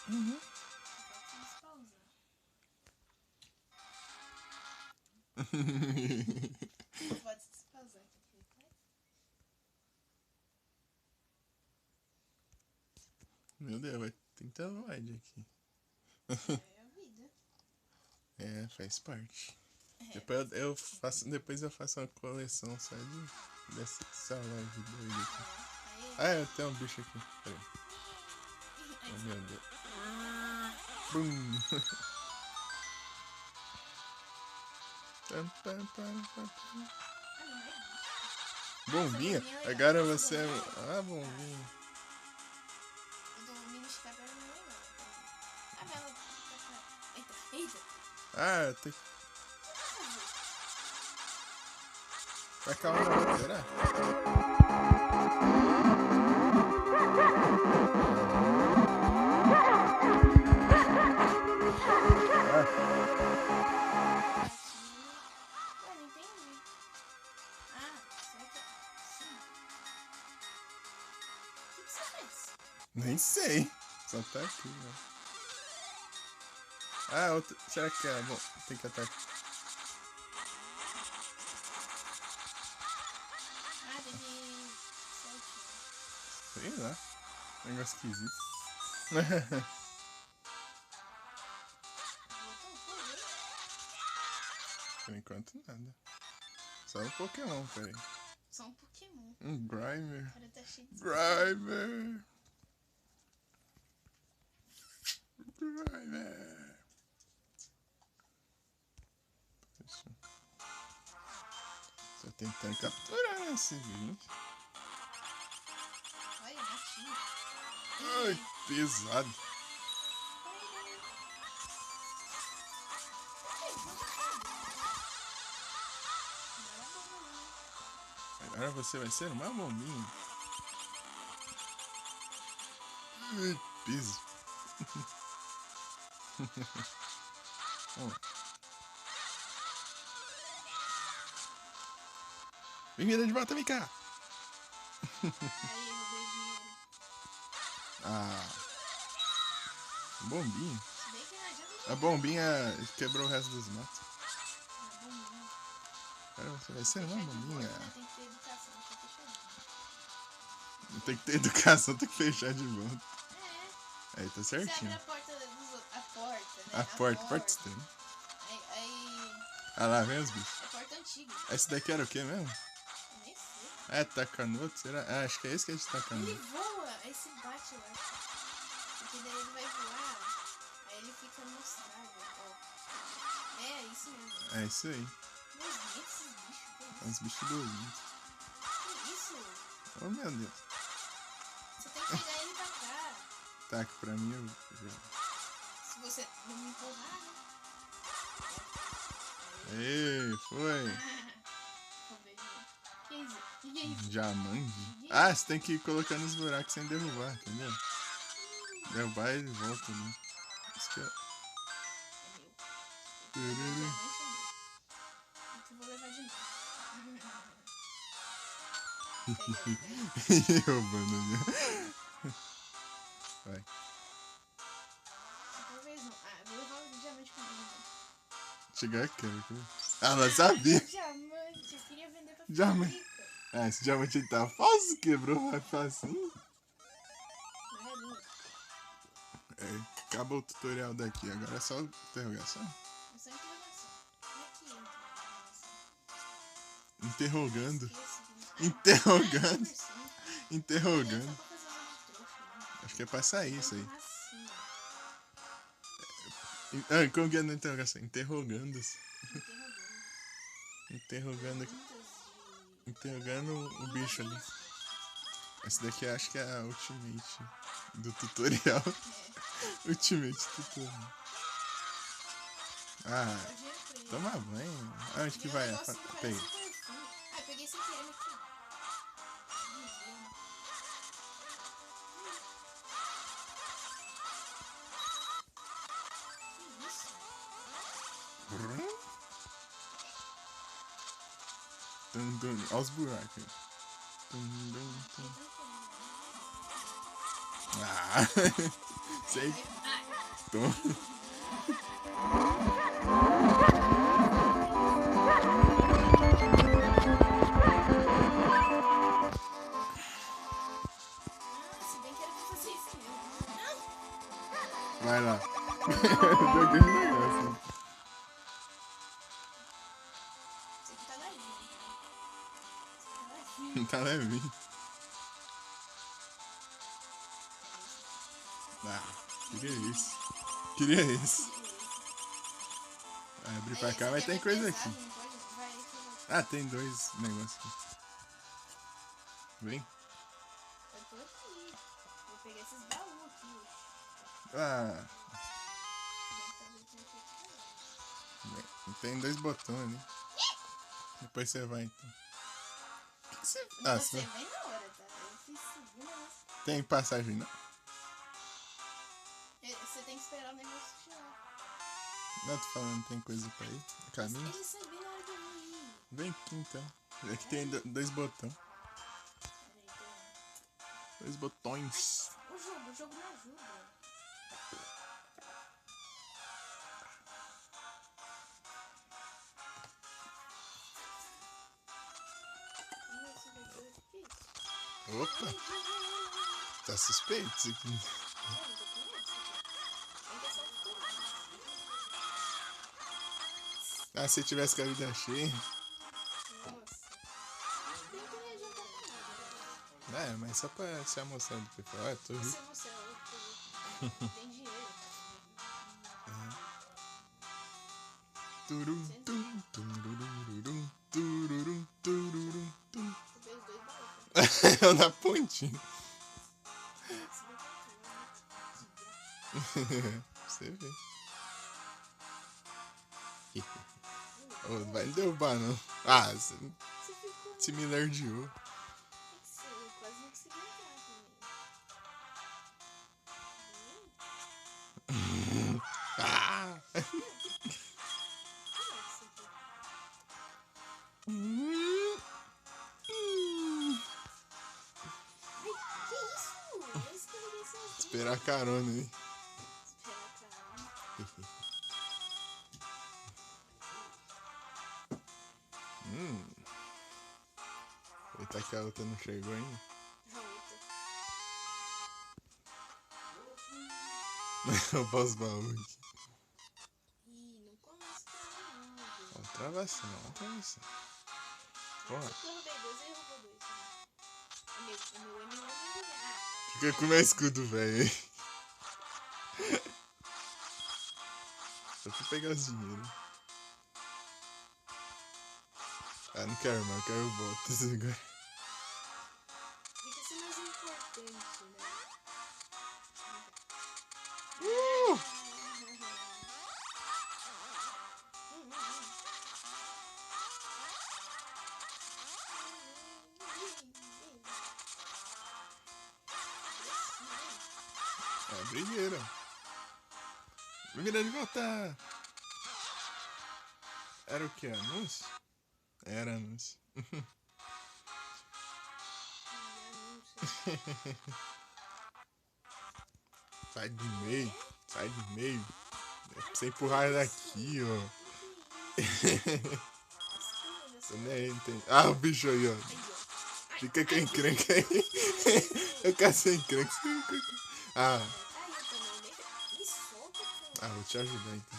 Uhum. Você pode se despausar aqui, tá? Meu Deus, vai tentar wide aqui. É a vida. É, faz parte. É. Depois eu faço uma coleção só dessa live doida aqui. Aí, Ah, é, tem um bicho aqui. Peraí. Oh, meu Deus. Bum. Pam, pam, pam, pam, pam. Bombinha? Agora você é. Ah, bombinha. o do mini escapar não é legal. Ah, mas ela... Eita, eita. Ah, tem que. Vai cair uma outra, será? Ué, não entendi. Ah, será que... Sim. O que você fez? Nem sei. Só tá aqui, né? Ah, outra. Será que é? Bom, tem que atacar. Ah, tem que... Certinho. Sei lá. Negócio esquisito. Voltou, foi, Por enquanto nada. Só um Pokémon, peraí. só um Pokémon. Um Grimer. O cara tá cheio de... Grimer. Grimer. Isso. Tô tentando capturar esse bicho. Olha, ratinho. Ai, pesado. Agora você vai ser uma bombinha. Ai, piso. Bem-vinda de volta, vem cá. Aí, roubei dinheiro. Ah, bombinha. Se bem que não adianta A bombinha quebrou o resto dos matos. Ah, bombinha. Agora você vai ser uma Fechar de bombinha. volta, né? Tem que ter educação, deixa eu fechar de volta. Tem que ter educação, tem que fechar de volta. É. Aí tá Você abre certinho. a porta dos outros. A porta, né? A porta estranha. Aí. Ah lá, vem os bichos. É porta antiga. Esse daqui era o que mesmo? Eu nem sei. É, Takanoto, será? Ah, acho que é esse que a gente tá Ele caminhando. voa, aí se bate lá. Porque daí ele vai voar, aí ele fica mostrado, ó. É, isso mesmo. É isso aí. Meus dentes, esses bichos, que É uns bichos doidos. isso? Oh, meu Deus. Você tem que pegar ele pra cá. Tá, que pra mim eu. Se você não me empurrar, né? Ei, foi. Roubei. Que isso? Que é isso? Diamante? Ah, você tem que ir colocando nos buracos sem derrubar, entendeu? Derrubar e volta ali. Isso que é. É meu. Diamante é meu. Então eu vou levar de novo. Pega. E roubando ali. Vai. Talvez não. Ah, eu vou levar o diamante comigo então. Chegar aqui, né? Ah, ela sabia. Diamante, eu queria vender pra ficar Diamante. rica. Ah, esse diamante aí tá falso, quebrou, vai ficar assim. Mas é lindo. É, acabou o tutorial daqui, agora é só interrogação. É só interrogação. Como é que entra na interrogação? Interrogando. Esqueço. Interrogando. Ah, Interrogando. só pra fazer uma de trouxa, né? Acho que é pra sair isso aí. Assim, Ah, como que é na interrogação? Interrogando-se. interrogando. Interrogando. Perguntas de... Interrogando o bicho ali. Esse daqui acho que é a ultimate do tutorial. Ultimate tutorial. Ah, Eu já entrei. toma banho. Ah, acho que Meu vai. negócio não parece Pega. um perfume. Ah, eu peguei sem querer aqui. Que isso? Olha os buracos. Tum, tum, tum. Ah, sei. Ai, botão. Ah, se bem que era pra fazer isso mesmo. Não! Vai lá. Deu aquele negócio. Isso aqui tá levinho. Isso aqui tá levinho. Tá levinho. Ah, queria isso. Queria isso. Vai abrir pra cá, mas tem coisa aqui. Não pode? Vai aí que eu vou. Ah, tem dois negócios aqui. Vem. Eu tô aqui. Vou pegar esses baús aqui. Ah, Talvez tenha feito isso. tem dois botões ali. Depois você vai então. O que você... Não, Ah, você você... vem na hora, tá? Eu fiz segunda, mas Tem passagem não? você tem que esperar o negócio chegar. Não, tô falando, tem coisa pra ir? Caminho? Ele sai bem na hora que eu vou ir. Vem aqui então. Aqui tem dois botões. Peraí, então. Dois botões. O jogo não ajuda. Esse daqui é difícil. Opa, tá suspeito isso aqui. Não tô com medo. Ainda só tudo. Ah, se tivesse com a vida cheia. Nossa. Tem que me adiantar pra nada. É, mas só pra se amostrar do pessoal. Ah, tô rico. Você não sei, eu tem dinheiro. Turum, tum, turururum, tururum, tururum, tum. Você fez 2 baús. É o da pontinha. Você vê. Oh, não vai derrubar não. Ah, você Você ficou. se me lerdeou. Eu quase não consegui entrar também. Ah! Que isso? Eu escorreguei sozinho. Esperar a carona aí. Espera, cara. Eita que a outra não chegou ainda. A outra. O boss baú aqui. Ih, não começa com não. Ó, travação, ó, travação. Porra, Eu roubei 2 e roubou 2. O meu M1 vai jogar. fica com o meu escudo, velho. aí. Só pra pegar os dinheiros. Ah, não quero mais, eu quero botas agora. Fica assim mais importante, né? É, brigueira. Brigueira de voltar. Era o que? Anúncio? Era anúncio. Sai do meio, sai do meio. É pra você empurrar daqui, ó. Você nem entende. Ah, o bicho aí, ó. Fica com a encrenca aí. Eu quero ser encrenca. Ah, Me solta, cara. vou te ajudar então.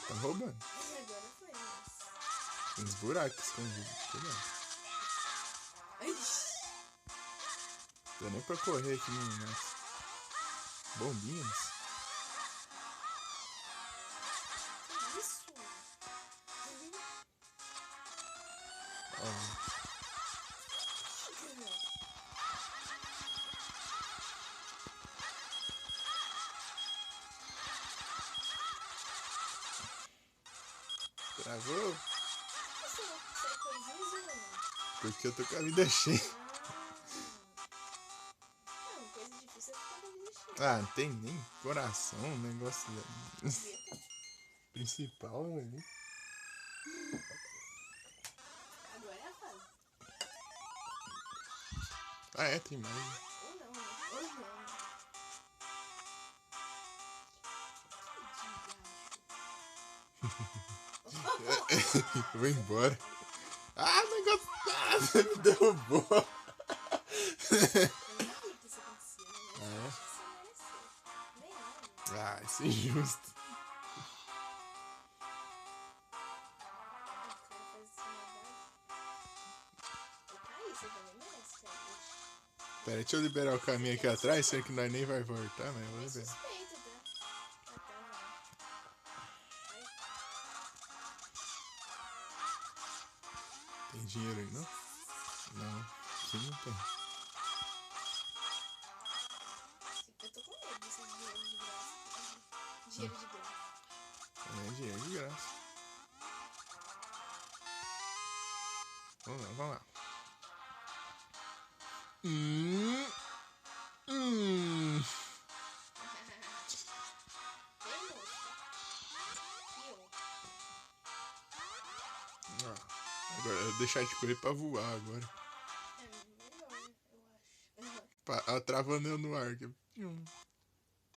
Tá roubando. Agora foi isso. Tem uns buracos escondidos. Cuidado. Deu nem pra correr aqui no mato. Bombinhas. Isso. Ó. Travou? Você não sai coisinhas ou não? Porque eu tô com a vida cheia. Não, coisa difícil é ficar com a vida cheia. Ah, não tem nem coração, um negócio principal ali. Agora é a fase. Ah, é, tem mais. Ou não, né? Eu vou embora. Ah, negócio. Ah, você me derrubou. Eu não vi que isso acontecia, mas eu acho que você mereceu. Nem eu. Ah, isso é injusto. O cara faz isso na verdade. Eu caí, você também merece, cara. Pera, deixa eu liberar o caminho aqui atrás, sendo que nós nem vai voltar, mas eu vou É liberar. suspeito, tá? Ah, tá, vai. Tem dinheiro aí, não? Não, aqui não tem. Eu tô com medo desses dinheiros de graça. Dinheiro de graça. É dinheiro de graça. Vamos lá, vamos lá. Hum. Bem, moça. Aqui, ó. Agora eu vou deixar de correr pra voar agora. É melhor, eu acho. Travando eu no ar. Aqui.